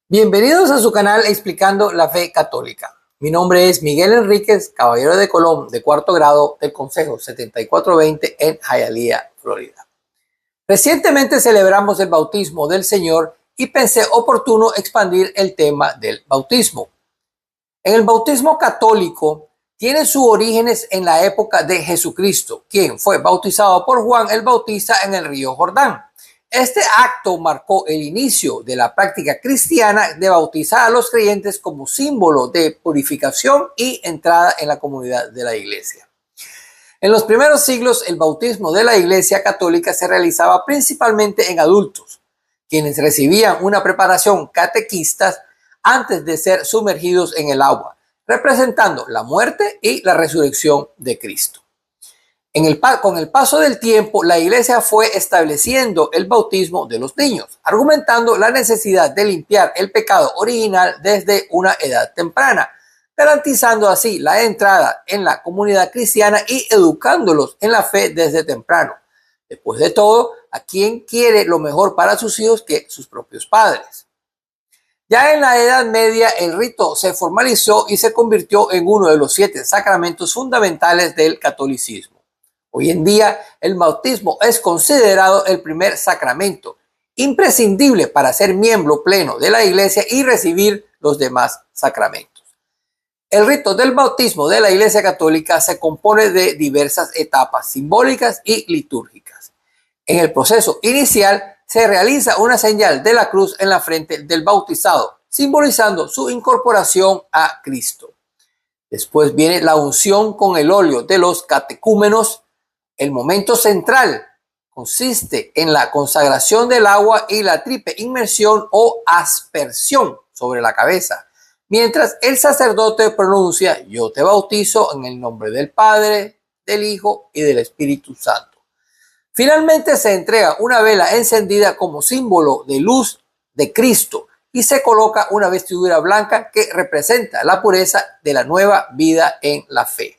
Bienvenidos a su canal Explicando la Fe Católica. Mi nombre es Miguel Enríquez, caballero de Colón de cuarto grado del Consejo 7420 en Hialeah, Florida. Recientemente celebramos el bautismo del Señor y pensé oportuno expandir el tema del bautismo. En el bautismo católico tiene sus orígenes en la época de Jesucristo, quien fue bautizado por Juan el Bautista en el río Jordán. Este acto marcó el inicio de la práctica cristiana de bautizar a los creyentes como símbolo de purificación y entrada en la comunidad de la iglesia. En los primeros siglos, el bautismo de la Iglesia Católica se realizaba principalmente en adultos, quienes recibían una preparación catequista antes de ser sumergidos en el agua, representando la muerte y la resurrección de Cristo. Con el paso del tiempo, la Iglesia fue estableciendo el bautismo de los niños, argumentando la necesidad de limpiar el pecado original desde una edad temprana, garantizando así la entrada en la comunidad cristiana y educándolos en la fe desde temprano. Después de todo, ¿a quién quiere lo mejor para sus hijos que sus propios padres? Ya en la Edad Media, el rito se formalizó y se convirtió en uno de los 7 sacramentos fundamentales del catolicismo. Hoy en día, el bautismo es considerado el primer sacramento, imprescindible para ser miembro pleno de la Iglesia y recibir los demás sacramentos. El rito del bautismo de la Iglesia Católica se compone de diversas etapas simbólicas y litúrgicas. En el proceso inicial se realiza una señal de la cruz en la frente del bautizado, simbolizando su incorporación a Cristo. Después viene la unción con el óleo de los catecúmenos. El momento central consiste en la consagración del agua y la triple inmersión o aspersión sobre la cabeza, mientras el sacerdote pronuncia: yo te bautizo en el nombre del Padre, del Hijo y del Espíritu Santo. Finalmente se entrega una vela encendida como símbolo de luz de Cristo y se coloca una vestidura blanca que representa la pureza de la nueva vida en la fe.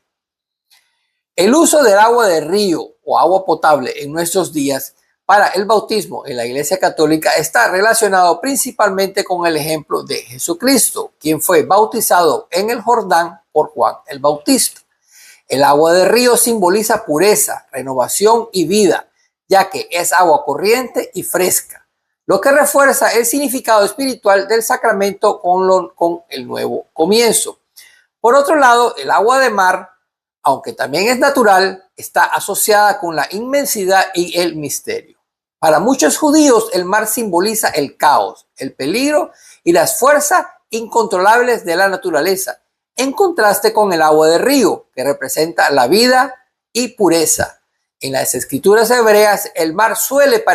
El uso del agua de río o agua potable en nuestros días para el bautismo en la Iglesia Católica está relacionado principalmente con el ejemplo de Jesucristo, quien fue bautizado en el Jordán por Juan el Bautista. El agua de río simboliza pureza, renovación y vida, ya que es agua corriente y fresca, lo que refuerza el significado espiritual del sacramento con el nuevo comienzo. Por otro lado, el agua de mar, aunque también es natural, está asociada con la inmensidad y el misterio. Para muchos judíos, el mar simboliza el caos, el peligro y las fuerzas incontrolables de la naturaleza, en contraste con el agua de río, que representa la vida y pureza. En las escrituras hebreas, el mar suele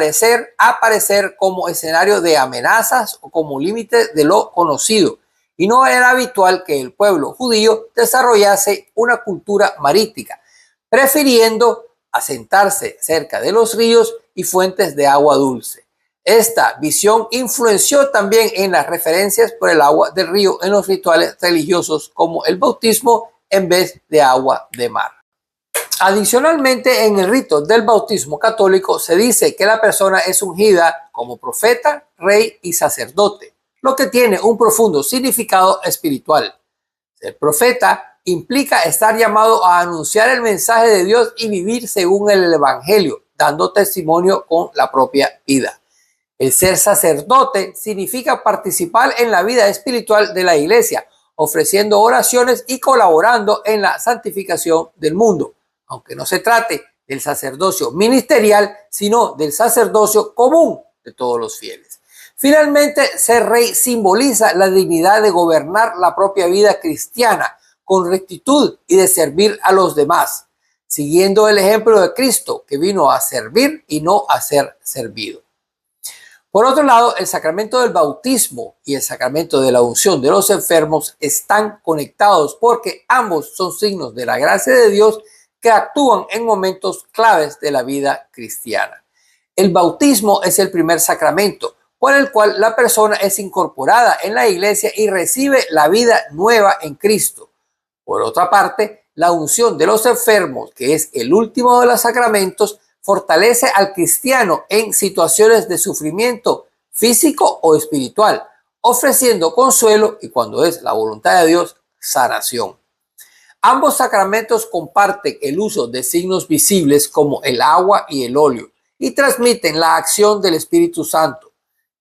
aparecer como escenario de amenazas o como límite de lo conocido, y no era habitual que el pueblo judío desarrollase una cultura marítima, prefiriendo asentarse cerca de los ríos y fuentes de agua dulce. Esta visión influenció también en las referencias por el agua del río en los rituales religiosos como el bautismo en vez de agua de mar. Adicionalmente, en el rito del bautismo católico se dice que la persona es ungida como profeta, rey y sacerdote, lo que tiene un profundo significado espiritual. Ser profeta implica estar llamado a anunciar el mensaje de Dios y vivir según el Evangelio, dando testimonio con la propia vida. El ser sacerdote significa participar en la vida espiritual de la Iglesia, ofreciendo oraciones y colaborando en la santificación del mundo, aunque no se trate del sacerdocio ministerial, sino del sacerdocio común de todos los fieles. Finalmente, ser rey simboliza la dignidad de gobernar la propia vida cristiana con rectitud y de servir a los demás, siguiendo el ejemplo de Cristo, que vino a servir y no a ser servido. Por otro lado, el sacramento del bautismo y el sacramento de la unción de los enfermos están conectados porque ambos son signos de la gracia de Dios que actúan en momentos claves de la vida cristiana. El bautismo es el primer sacramento por el cual la persona es incorporada en la iglesia y recibe la vida nueva en Cristo. Por otra parte, la unción de los enfermos, que es el último de los sacramentos, fortalece al cristiano en situaciones de sufrimiento físico o espiritual, ofreciendo consuelo y, cuando es la voluntad de Dios, sanación. Ambos sacramentos comparten el uso de signos visibles como el agua y el óleo y transmiten la acción del Espíritu Santo.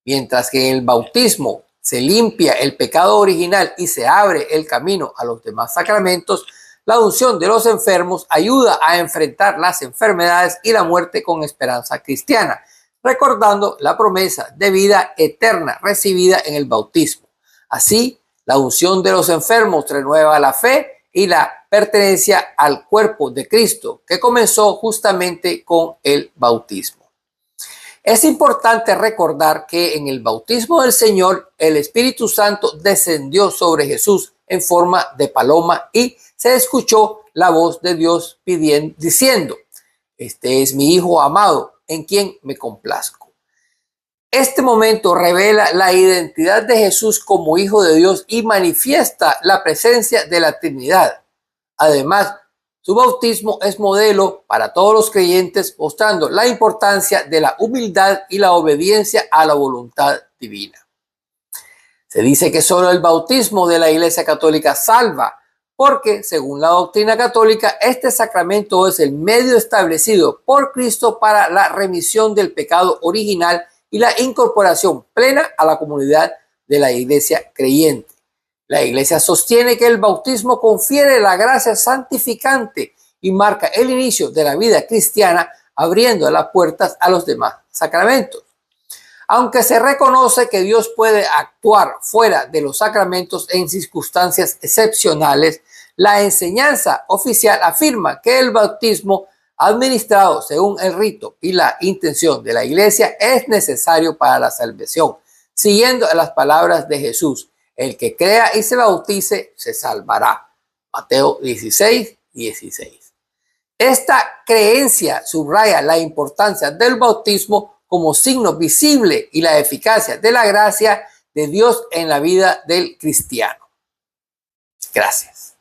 Mientras que en el bautismo se limpia el pecado original y se abre el camino a los demás sacramentos, la unción de los enfermos ayuda a enfrentar las enfermedades y la muerte con esperanza cristiana, recordando la promesa de vida eterna recibida en el bautismo. Así, la unción de los enfermos renueva la fe y la pertenencia al cuerpo de Cristo, que comenzó justamente con el bautismo. Es importante recordar que en el bautismo del Señor, el Espíritu Santo descendió sobre Jesús en forma de paloma y se escuchó la voz de Dios diciendo: este es mi Hijo amado, en quien me complazco. Este momento revela la identidad de Jesús como Hijo de Dios y manifiesta la presencia de la Trinidad. Además, su bautismo es modelo para todos los creyentes, mostrando la importancia de la humildad y la obediencia a la voluntad divina. Se dice que solo el bautismo de la Iglesia Católica salva, porque, según la doctrina católica, este sacramento es el medio establecido por Cristo para la remisión del pecado original y la incorporación plena a la comunidad de la Iglesia creyente. La Iglesia sostiene que el bautismo confiere la gracia santificante y marca el inicio de la vida cristiana, abriendo las puertas a los demás sacramentos. Aunque se reconoce que Dios puede actuar fuera de los sacramentos en circunstancias excepcionales, la enseñanza oficial afirma que el bautismo administrado según el rito y la intención de la Iglesia es necesario para la salvación, siguiendo las palabras de Jesús: el que crea y se bautice se salvará. Mateo 16:16. Esta creencia subraya la importancia del bautismo como signo visible y la eficacia de la gracia de Dios en la vida del cristiano. Gracias.